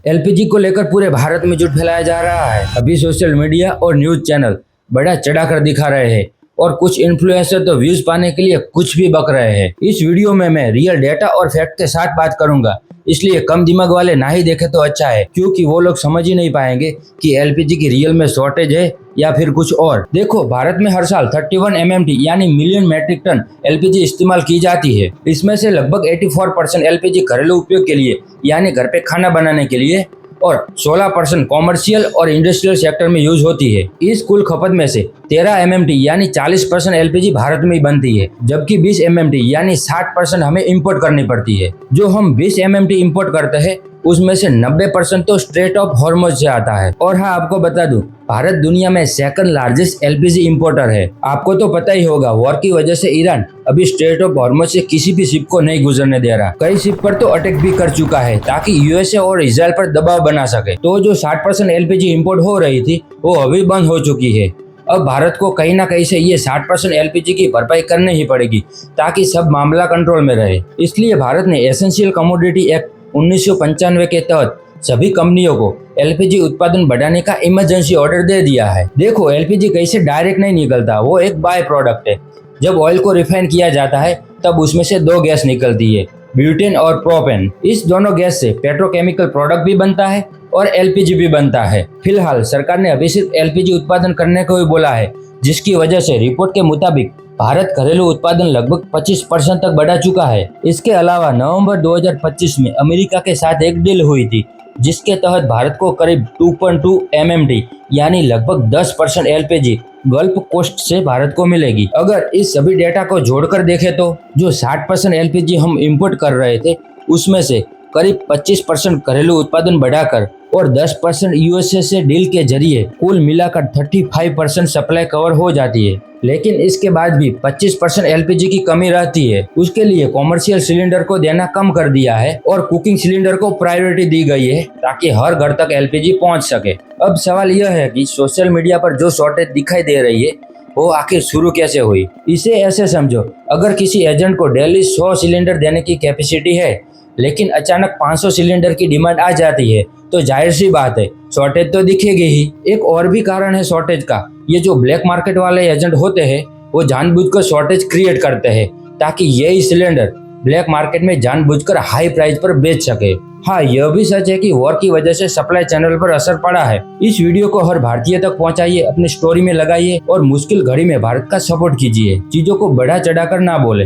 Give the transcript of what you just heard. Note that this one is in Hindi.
एलपीजी को लेकर पूरे भारत में झूठ फैलाया जा रहा है। अभी सोशल मीडिया और न्यूज चैनल बड़ा चढ़ाकर दिखा रहे हैं और कुछ इन्फ्लुएंसर तो व्यूज पाने के लिए कुछ भी बक रहे हैं। इस वीडियो में मैं रियल डेटा और फैक्ट के साथ बात करूंगा, इसलिए कम दिमाग वाले ना ही देखे तो अच्छा है, क्योंकि वो लोग समझ ही नहीं पाएंगे कि एलपीजी की रियल में शॉर्टेज है या फिर कुछ और। देखो, भारत में हर साल 31 MMT यानी मिलियन मैट्रिक टन एलपीजी इस्तेमाल की जाती है। इसमें से लगभग 84% एलपीजी घरेलू उपयोग के लिए यानी घर पे खाना बनाने के लिए और 16% कॉमर्शियल और इंडस्ट्रियल सेक्टर में यूज होती है। इस कुल खपत में से 13 MMT यानी 40% एलपीजी भारत में ही बनती है, जबकि 20 MMT यानी 60% हमें इंपोर्ट करनी पड़ती है। जो हम 20 MMT इंपोर्ट करते हैं उसमें से 90% तो स्ट्रेट ऑफ हॉर्मुज से आता है। और हाँ, आपको बता दूं, भारत दुनिया में सेकंड लार्जेस्ट एलपीजी इंपोर्टर है। आपको तो पता ही होगा, वॉर की वजह से ईरान अभी स्ट्रेट ऑफ हॉर्मुज से किसी भी शिप को नहीं गुजरने दे रहा। कई शिप पर तो अटैक भी कर चुका है ताकि यूएसए और इजराइल पर दबाव बना सके। तो जो 60% एलपीजी इंपोर्ट हो रही थी वो अभी बंद हो चुकी है। अब भारत को कहीं ना कहीं से ये 60% एलपीजी की भरपाई करनी ही पड़ेगी ताकि सब मामला कंट्रोल में रहे। इसलिए भारत ने एसेंशियल कमोडिटी एक्ट 1995 के तहत सभी कंपनियों को एलपीजी उत्पादन बढ़ाने का इमरजेंसी ऑर्डर दे दिया है। देखो, एलपीजी कहीं से डायरेक्ट नहीं निकलता, वो एक बाय प्रोडक्ट है। जब ऑयल को रिफाइन किया जाता है तब उसमें से दो गैस निकलती है, ब्यूटेन और प्रोपेन। इस दोनों गैस से पेट्रोकेमिकल प्रोडक्ट भी बनता है और एलपीजी भी बनता है। फिलहाल सरकार ने अभी सिर्फ एलपीजी उत्पादन करने को ही बोला है, जिसकी वजह से रिपोर्ट के मुताबिक भारत घरेलू उत्पादन लगभग 25% तक बढ़ा चुका है। इसके अलावा नवंबर 2025 में अमेरिका के साथ एक डील हुई थी, जिसके तहत भारत को करीब 2.2 MMT यानी लगभग 10% एलपीजी गल्फ कोस्ट से भारत को मिलेगी। अगर इस सभी डेटा को जोड़कर देखें तो जो 60% एलपीजी हम इंपोर्ट कर रहे थे उसमें से करीब 25% घरेलू उत्पादन बढ़ाकर और 10% यूएसए से डील के जरिए कुल मिलाकर 35% सप्लाई कवर हो जाती है। लेकिन इसके बाद भी 25% एलपीजी की कमी रहती है। उसके लिए कॉमर्शियल सिलेंडर को देना कम कर दिया है और कुकिंग सिलेंडर को प्रायोरिटी दी गई है ताकि हर घर तक एलपीजी पहुंच सके। अब सवाल यह है कि सोशल मीडिया पर जो शॉर्टेज दिखाई दे रही है वो आखिर शुरू कैसे हुई। इसे ऐसे समझो, अगर किसी एजेंट को डेली 100 सिलेंडर देने की कैपेसिटी है लेकिन अचानक 500 सिलेंडर की डिमांड आ जाती है तो जाहिर सी बात है शॉर्टेज तो दिखेगी ही। एक और भी कारण है शॉर्टेज का, ये जो ब्लैक मार्केट वाले एजेंट होते हैं वो जानबूझकर शॉर्टेज क्रिएट करते हैं ताकि यही सिलेंडर ब्लैक मार्केट में जानबूझकर हाई प्राइस पर बेच सके। हाँ, यह भी सच है कि वॉर की वजह से सप्लाई चैनल पर असर पड़ा है। इस वीडियो को हर भारतीय तक पहुंचाइए, अपनी स्टोरी में लगाइए और मुश्किल घड़ी में भारत का सपोर्ट कीजिए। चीजों को बढ़ा चढ़ाकर ना बोले।